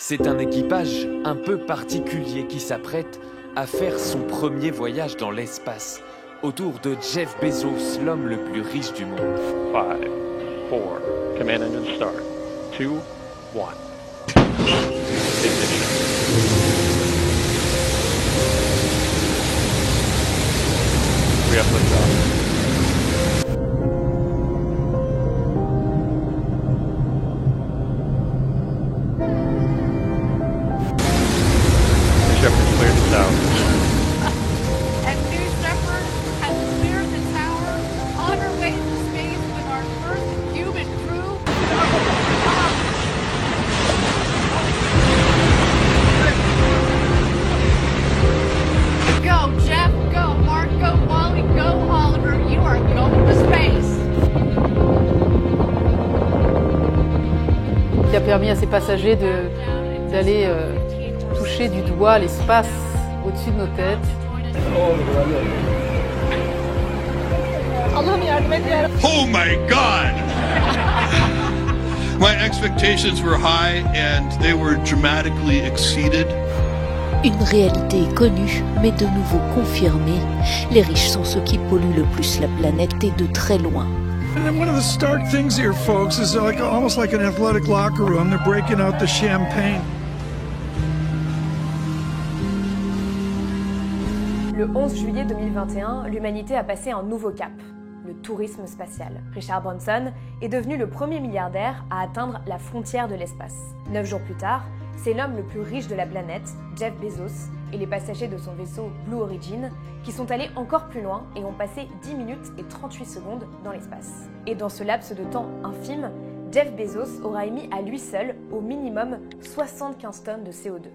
C'est un équipage un peu particulier qui s'apprête à faire son premier voyage dans l'espace, autour de Jeff Bezos, l'homme le plus riche du monde. 5, 4, command engine start. 2, 1. Ignition. We have liftoff. Shepard cleared the tower. And New Shepard has cleared the tower on her way to space with our first human crew. Go, Jeff, go, Mark, go, Wally, go, Oliver. You are going to space. Qui a permis à ses passagers d'aller toucher du doigt l'espace au-dessus de nos têtes. Oh my God! My expectations were high and they were dramatically exceeded. Une réalité connue, mais de nouveau confirmée. Les riches sont ceux qui polluent le plus la planète et de très loin. And then one of the stark things here, folks, is almost like an athletic locker room. They're breaking out the champagne. Le 11 juillet 2021, l'humanité a passé un nouveau cap, le tourisme spatial. Richard Branson est devenu le premier milliardaire à atteindre la frontière de l'espace. 9 jours plus tard, c'est l'homme le plus riche de la planète, Jeff Bezos, et les passagers de son vaisseau Blue Origin qui sont allés encore plus loin et ont passé 10 minutes et 38 secondes dans l'espace. Et dans ce laps de temps infime, Jeff Bezos aura émis à lui seul au minimum 75 tonnes de CO2.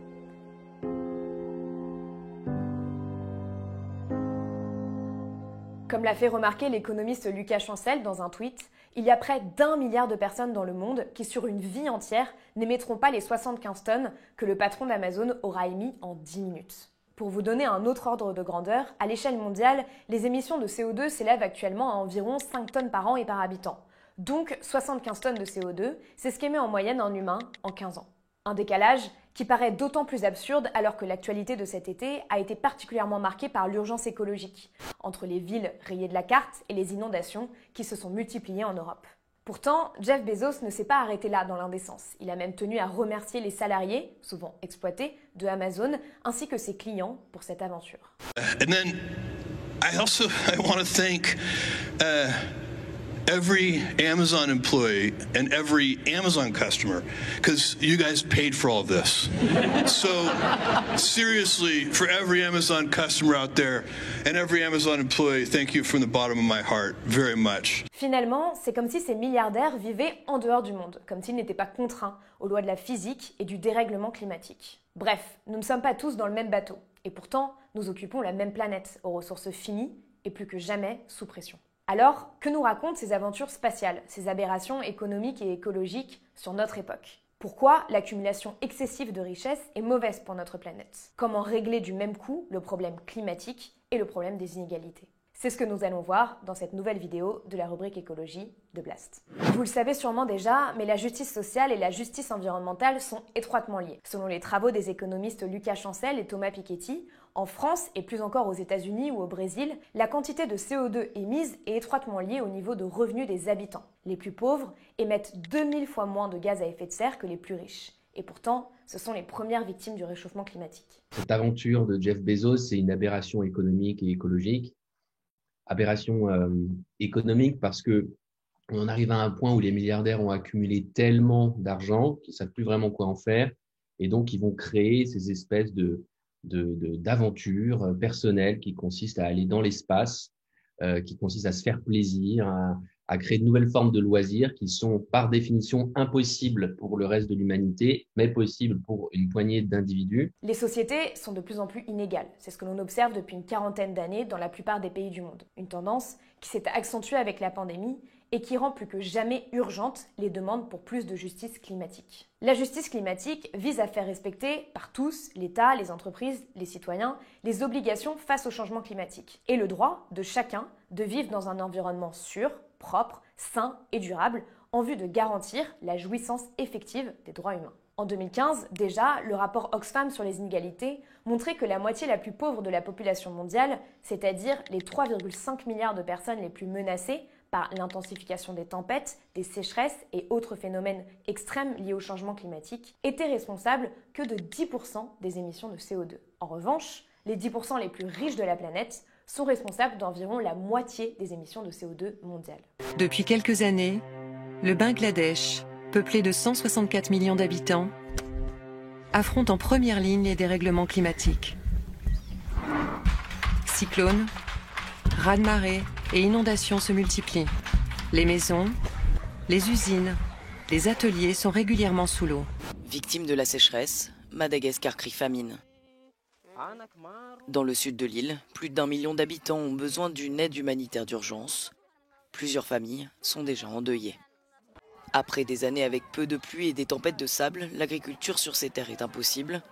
Comme l'a fait remarquer l'économiste Lucas Chancel dans un tweet, il y a près d'1 milliard de personnes dans le monde qui, sur une vie entière, n'émettront pas les 75 tonnes que le patron d'Amazon aura émis en 10 minutes. Pour vous donner un autre ordre de grandeur, à l'échelle mondiale, les émissions de CO2 s'élèvent actuellement à environ 5 tonnes par an et par habitant. Donc 75 tonnes de CO2, c'est ce qu'émet en moyenne un humain en 15 ans. Un décalage qui paraît d'autant plus absurde alors que l'actualité de cet été a été particulièrement marquée par l'urgence écologique, entre les villes rayées de la carte et les inondations qui se sont multipliées en Europe. Pourtant, Jeff Bezos ne s'est pas arrêté là dans l'indécence. Il a même tenu à remercier les salariés, souvent exploités, de Amazon, ainsi que ses clients pour cette aventure. And then I want to thank every Amazon employee and every Amazon customer, because you guys paid for all of this. So seriously, for every Amazon customer out there and every Amazon employee, thank you from the bottom of my heart very much. Finalement, c'est comme si ces milliardaires vivaient en dehors du monde, comme s'ils n'étaient pas contraints aux lois de la physique et du dérèglement climatique. Bref, nous ne sommes pas tous dans le même bateau, et pourtant, nous occupons la même planète, aux ressources finies et plus que jamais sous pression. Alors, que nous racontent ces aventures spatiales, ces aberrations économiques et écologiques sur notre époque? Pourquoi l'accumulation excessive de richesses est mauvaise pour notre planète? Comment régler du même coup le problème climatique et le problème des inégalités? C'est ce que nous allons voir dans cette nouvelle vidéo de la rubrique écologie de Blast. Vous le savez sûrement déjà, mais la justice sociale et la justice environnementale sont étroitement liées. Selon les travaux des économistes Lucas Chancel et Thomas Piketty, en France et plus encore aux États-Unis ou au Brésil, la quantité de CO2 émise est étroitement liée au niveau de revenus des habitants. Les plus pauvres émettent 2000 fois moins de gaz à effet de serre que les plus riches. Et pourtant, ce sont les premières victimes du réchauffement climatique. Cette aventure de Jeff Bezos, c'est une aberration économique et écologique. Aberration économique parce que on arrive à un point où les milliardaires ont accumulé tellement d'argent qu'ils ne savent plus vraiment quoi en faire. Et donc, ils vont créer ces espèces d'aventures personnelles qui consistent à aller dans l'espace, qui consistent à se faire plaisir, à créer de nouvelles formes de loisirs qui sont par définition impossibles pour le reste de l'humanité, mais possibles pour une poignée d'individus. Les sociétés sont de plus en plus inégales. C'est ce que l'on observe depuis une quarantaine d'années dans la plupart des pays du monde. Une tendance qui s'est accentuée avec la pandémie et qui rend plus que jamais urgentes les demandes pour plus de justice climatique. La justice climatique vise à faire respecter par tous, l'État, les entreprises, les citoyens, les obligations face au changement climatique et le droit de chacun de vivre dans un environnement sûr, propre, sain et durable en vue de garantir la jouissance effective des droits humains. En 2015, déjà, le rapport Oxfam sur les inégalités montrait que la moitié la plus pauvre de la population mondiale, c'est-à-dire les 3,5 milliards de personnes les plus menacées par l'intensification des tempêtes, des sécheresses et autres phénomènes extrêmes liés au changement climatique, étaient responsables que de 10% des émissions de CO2. En revanche, les 10% les plus riches de la planète sont responsables d'environ la moitié des émissions de CO2 mondiales. Depuis quelques années, le Bangladesh, peuplé de 164 millions d'habitants, affronte en première ligne les dérèglements climatiques. Cyclones, raz-de-marée et inondations se multiplient. Les maisons, les usines, les ateliers sont régulièrement sous l'eau. Victime de la sécheresse, Madagascar crie famine. Dans le sud de l'île, plus d'1 million d'habitants ont besoin d'une aide humanitaire d'urgence. Plusieurs familles sont déjà endeuillées. Après des années avec peu de pluie et des tempêtes de sable, l'agriculture sur ces terres est impossible.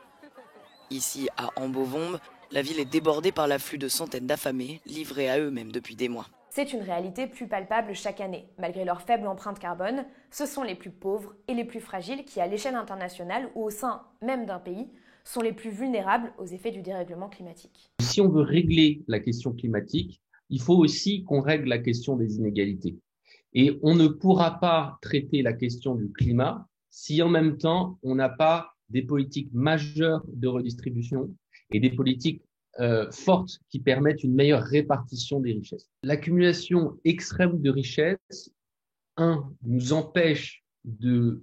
Ici, à Ambovombe, la ville est débordée par l'afflux de centaines d'affamés, livrés à eux-mêmes depuis des mois. C'est une réalité plus palpable chaque année. Malgré leur faible empreinte carbone, ce sont les plus pauvres et les plus fragiles qui, à l'échelle internationale ou au sein même d'un pays, sont les plus vulnérables aux effets du dérèglement climatique. Si on veut régler la question climatique, il faut aussi qu'on règle la question des inégalités. Et on ne pourra pas traiter la question du climat si en même temps on n'a pas des politiques majeures de redistribution et des politiques fortes qui permettent une meilleure répartition des richesses. L'accumulation extrême de richesses, nous empêche de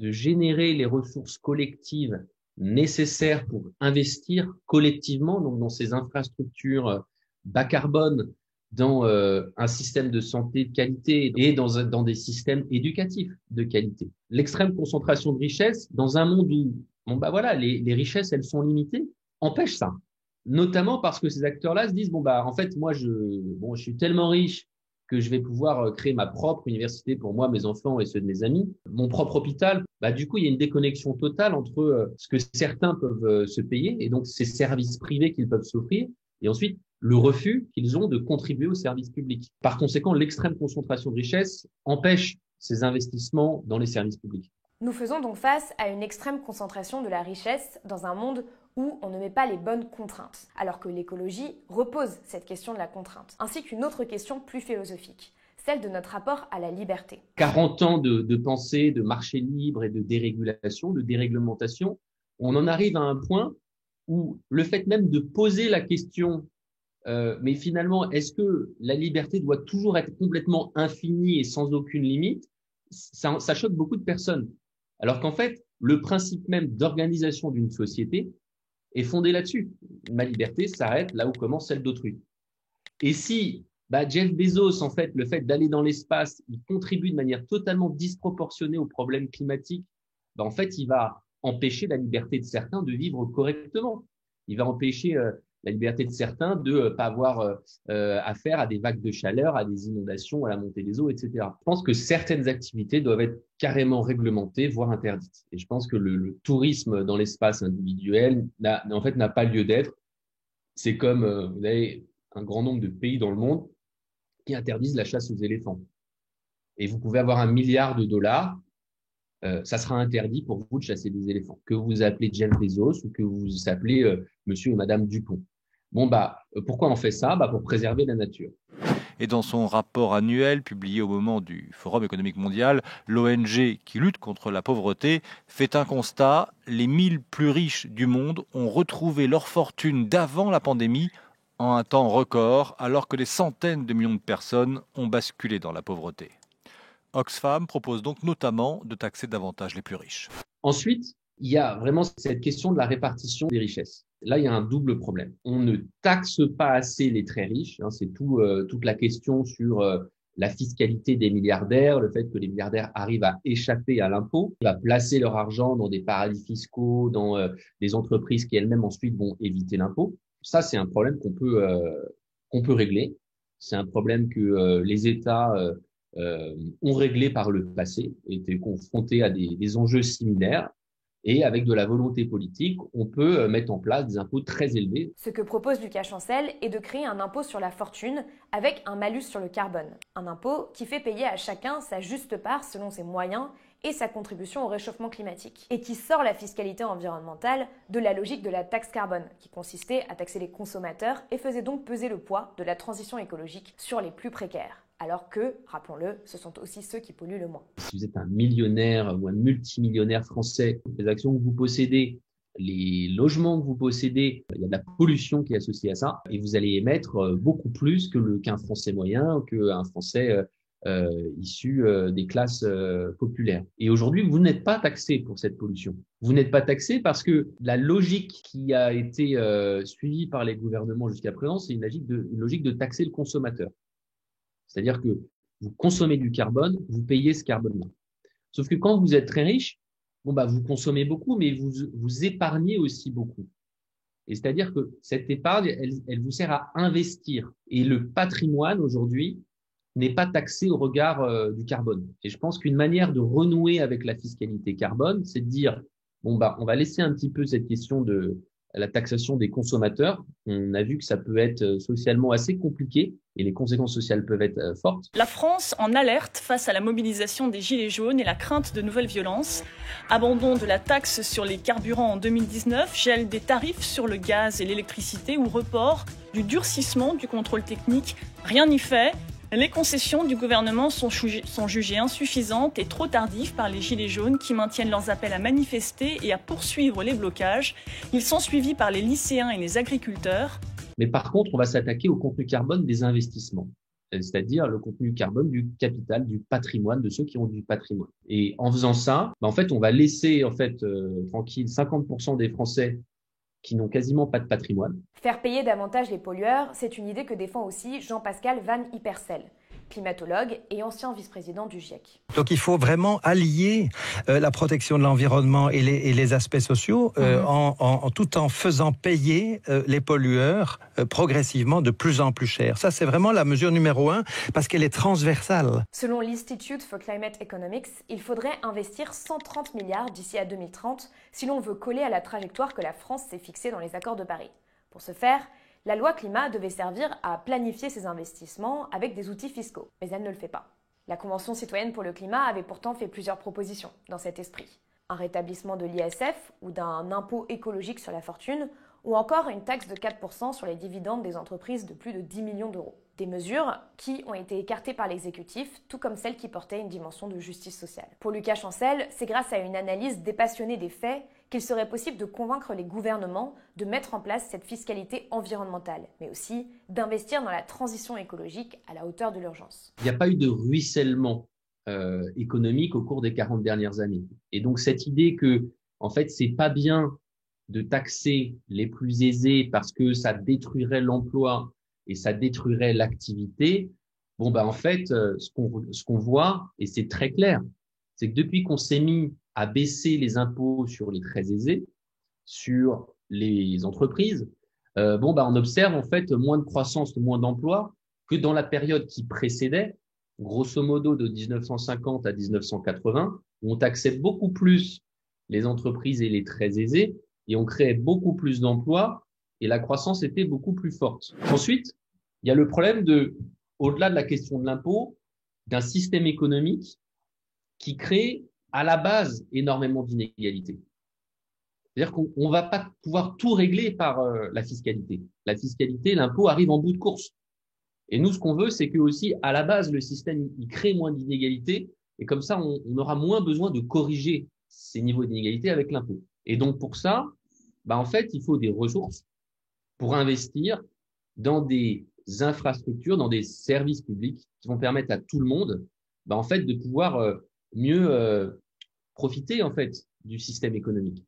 générer les ressources collectives nécessaires pour investir collectivement donc dans ces infrastructures bas carbone, dans un système de santé de qualité et dans des systèmes éducatifs de qualité. L'extrême concentration de richesses dans un monde où les richesses elles sont limitées empêche ça. Notamment parce que ces acteurs-là se disent en fait moi je suis tellement riche que je vais pouvoir créer ma propre université pour moi, mes enfants et ceux de mes amis, mon propre hôpital. Du coup, il y a une déconnexion totale entre ce que certains peuvent se payer et donc ces services privés qu'ils peuvent s'offrir et ensuite le refus qu'ils ont de contribuer aux services publics. Par conséquent, l'extrême concentration de richesses empêche ces investissements dans les services publics. Nous faisons donc face à une extrême concentration de la richesse dans un monde où on ne met pas les bonnes contraintes, alors que l'écologie repose cette question de la contrainte, ainsi qu'une autre question plus philosophique, celle de notre rapport à la liberté. 40 ans de pensée, de marché libre et de dérégulation, de déréglementation, on en arrive à un point où le fait même de poser la question mais finalement, est-ce que la liberté doit toujours être complètement infinie et sans aucune limite? Ça choque beaucoup de personnes. Alors qu'en fait, le principe même d'organisation d'une société est fondé là-dessus. Ma liberté s'arrête là où commence celle d'autrui. Et si Jeff Bezos, en fait, le fait d'aller dans l'espace, il contribue de manière totalement disproportionnée aux problèmes climatiques, en fait, il va empêcher la liberté de certains de vivre correctement. Il va empêcher la liberté de certains de ne pas avoir affaire à des vagues de chaleur, à des inondations, à la montée des eaux, etc. Je pense que certaines activités doivent être carrément réglementées, voire interdites. Et je pense que le tourisme dans l'espace individuel n'a pas lieu d'être. C'est comme vous avez un grand nombre de pays dans le monde qui interdisent la chasse aux éléphants. Et vous pouvez avoir $1 milliard, ça sera interdit pour vous de chasser des éléphants. Que vous appelez Jeff Bezos ou que vous appelez monsieur et madame Dupont. Pourquoi on fait ça? Pour préserver la nature. Et dans son rapport annuel publié au moment du Forum économique mondial, l'ONG qui lutte contre la pauvreté fait un constat. Les 1000 plus riches du monde ont retrouvé leur fortune d'avant la pandémie en un temps record, alors que des centaines de millions de personnes ont basculé dans la pauvreté. Oxfam propose donc notamment de taxer davantage les plus riches. Ensuite, il y a vraiment cette question de la répartition des richesses. Là, il y a un double problème. On ne taxe pas assez les très riches. C'est toute la question sur la fiscalité des milliardaires, le fait que les milliardaires arrivent à échapper à l'impôt, à placer leur argent dans des paradis fiscaux, dans des entreprises qui elles-mêmes ensuite vont éviter l'impôt. Ça, c'est un problème qu'on peut régler. C'est un problème que les États ont réglé par le passé, étaient confrontés à des enjeux similaires. Et avec de la volonté politique, on peut mettre en place des impôts très élevés. Ce que propose Lucas Chancel est de créer un impôt sur la fortune avec un malus sur le carbone. Un impôt qui fait payer à chacun sa juste part selon ses moyens et sa contribution au réchauffement climatique, et qui sort la fiscalité environnementale de la logique de la taxe carbone, qui consistait à taxer les consommateurs et faisait donc peser le poids de la transition écologique sur les plus précaires. Alors que, rappelons-le, ce sont aussi ceux qui polluent le moins. Si vous êtes un millionnaire ou un multimillionnaire français, les actions que vous possédez, les logements que vous possédez, il y a de la pollution qui est associée à ça, et vous allez émettre beaucoup plus qu'un Français moyen, qu'un Français issu des classes populaires. Et aujourd'hui, vous n'êtes pas taxé pour cette pollution. Vous n'êtes pas taxé parce que la logique qui a été suivie par les gouvernements jusqu'à présent, c'est une logique de taxer le consommateur. C'est-à-dire que vous consommez du carbone, vous payez ce carbone-là. Sauf que quand vous êtes très riche, vous consommez beaucoup, mais vous épargnez aussi beaucoup. Et c'est-à-dire que cette épargne, elle vous sert à investir. Et le patrimoine, aujourd'hui, n'est pas taxé au regard du carbone. Et je pense qu'une manière de renouer avec la fiscalité carbone, c'est de dire, on va laisser un petit peu cette question de la taxation des consommateurs. On a vu que ça peut être socialement assez compliqué et les conséquences sociales peuvent être fortes. La France en alerte face à la mobilisation des Gilets jaunes et la crainte de nouvelles violences. Abandon de la taxe sur les carburants en 2019, gel des tarifs sur le gaz et l'électricité ou report du durcissement du contrôle technique. Rien n'y fait. Les concessions du gouvernement sont jugées insuffisantes et trop tardives par les Gilets jaunes qui maintiennent leurs appels à manifester et à poursuivre les blocages. Ils sont suivis par les lycéens et les agriculteurs. Mais par contre, on va s'attaquer au contenu carbone des investissements, c'est-à-dire le contenu carbone du capital, du patrimoine, de ceux qui ont du patrimoine. Et en faisant ça, en fait, on va laisser tranquille 50% des Français qui n'ont quasiment pas de patrimoine. Faire payer davantage les pollueurs, c'est une idée que défend aussi Jean-Pascal Van Ippersel, climatologue et ancien vice-président du GIEC. Donc il faut vraiment allier la protection de l'environnement et les aspects sociaux tout en faisant payer les pollueurs progressivement de plus en plus cher. Ça, c'est vraiment la mesure numéro 1 parce qu'elle est transversale. Selon l'Institute for Climate Economics, il faudrait investir 130 milliards d'ici à 2030 si l'on veut coller à la trajectoire que la France s'est fixée dans les accords de Paris. Pour ce faire, la loi climat devait servir à planifier ces investissements avec des outils fiscaux, mais elle ne le fait pas. La Convention citoyenne pour le climat avait pourtant fait plusieurs propositions dans cet esprit. Un rétablissement de l'ISF ou d'un impôt écologique sur la fortune, ou encore une taxe de 4% sur les dividendes des entreprises de plus de 10 millions d'euros. Des mesures qui ont été écartées par l'exécutif, tout comme celles qui portaient une dimension de justice sociale. Pour Lucas Chancel, c'est grâce à une analyse dépassionnée des faits qu'il serait possible de convaincre les gouvernements de mettre en place cette fiscalité environnementale, mais aussi d'investir dans la transition écologique à la hauteur de l'urgence. Il n'y a pas eu de ruissellement économique au cours des 40 dernières années. Et donc cette idée que, en fait, c'est pas bien de taxer les plus aisés parce que ça détruirait l'emploi et ça détruirait l'activité, en fait, ce qu'on voit, et c'est très clair, c'est que depuis qu'on s'est mis à baisser les impôts sur les très aisés, sur les entreprises, on observe en fait moins de croissance, moins d'emplois que dans la période qui précédait, grosso modo de 1950 à 1980, où on taxait beaucoup plus les entreprises et les très aisés, et on créait beaucoup plus d'emplois, et la croissance était beaucoup plus forte. Ensuite, il y a le problème au-delà de la question de l'impôt, d'un système économique qui crée à la base énormément d'inégalités. C'est-à-dire qu'on ne va pas pouvoir tout régler par la fiscalité. La fiscalité, l'impôt arrive en bout de course. Et nous, ce qu'on veut, c'est que aussi, à la base, le système, il crée moins d'inégalités, et comme ça, on aura moins besoin de corriger ces niveaux d'inégalité avec l'impôt. Et donc, pour ça, en fait, il faut des ressources pour investir dans des infrastructures, dans des services publics qui vont permettre à tout le monde, en fait, de pouvoir mieux profiter, en fait, du système économique.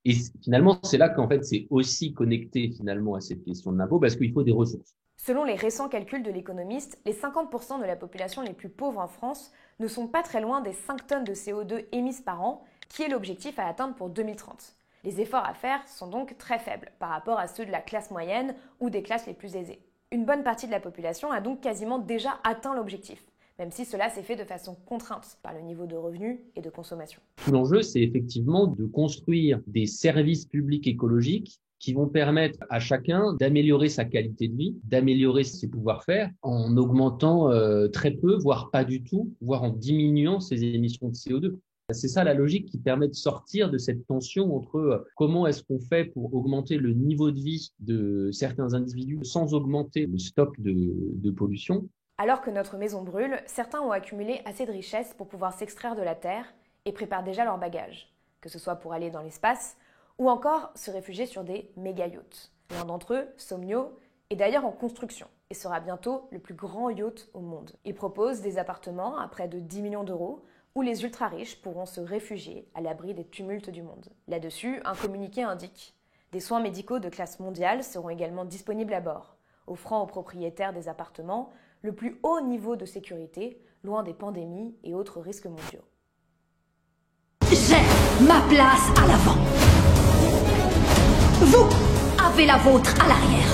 Et finalement, c'est là qu'en fait, c'est aussi connecté finalement à cette question de l'impôt parce qu'il faut des ressources. Selon les récents calculs de l'économiste, les 50% de la population les plus pauvres en France ne sont pas très loin des 5 tonnes de CO2 émises par an, qui est l'objectif à atteindre pour 2030. Les efforts à faire sont donc très faibles par rapport à ceux de la classe moyenne ou des classes les plus aisées. Une bonne partie de la population a donc quasiment déjà atteint l'objectif, même si cela s'est fait de façon contrainte par le niveau de revenus et de consommation. Tout l'enjeu, c'est effectivement de construire des services publics écologiques qui vont permettre à chacun d'améliorer sa qualité de vie, d'améliorer ses pouvoirs-faire en augmentant très peu, voire pas du tout, voire en diminuant ses émissions de CO2. C'est ça la logique qui permet de sortir de cette tension entre comment est-ce qu'on fait pour augmenter le niveau de vie de certains individus sans augmenter le stock de pollution. Alors que notre maison brûle, certains ont accumulé assez de richesses pour pouvoir s'extraire de la Terre et préparent déjà leurs bagages, que ce soit pour aller dans l'espace ou encore se réfugier sur des méga-yachts. L'un d'entre eux, Somnio, est d'ailleurs en construction et sera bientôt le plus grand yacht au monde. Il propose des appartements à près de 10 millions d'euros où les ultra-riches pourront se réfugier à l'abri des tumultes du monde. Là-dessus, un communiqué indique « Des soins médicaux de classe mondiale seront également disponibles à bord, offrant aux propriétaires des appartements le plus haut niveau de sécurité, loin des pandémies et autres risques mondiaux. » J'ai ma place à l'avant. Vous avez la vôtre à l'arrière.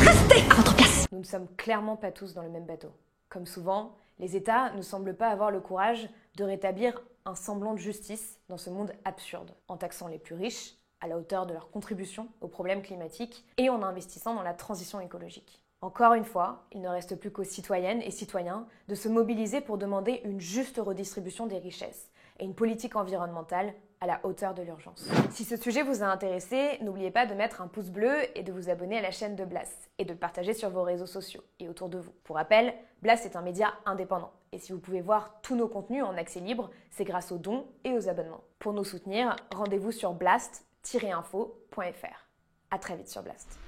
Restez à votre place. Nous ne sommes clairement pas tous dans le même bateau. Comme souvent, les États ne semblent pas avoir le courage de rétablir un semblant de justice dans ce monde absurde, en taxant les plus riches à la hauteur de leur contribution aux problèmes climatiques et en investissant dans la transition écologique. Encore une fois, il ne reste plus qu'aux citoyennes et citoyens de se mobiliser pour demander une juste redistribution des richesses et une politique environnementale à la hauteur de l'urgence. Si ce sujet vous a intéressé, n'oubliez pas de mettre un pouce bleu et de vous abonner à la chaîne de Blast et de le partager sur vos réseaux sociaux et autour de vous. Pour rappel, Blast est un média indépendant et si vous pouvez voir tous nos contenus en accès libre, c'est grâce aux dons et aux abonnements. Pour nous soutenir, rendez-vous sur blast-info.fr. À très vite sur Blast.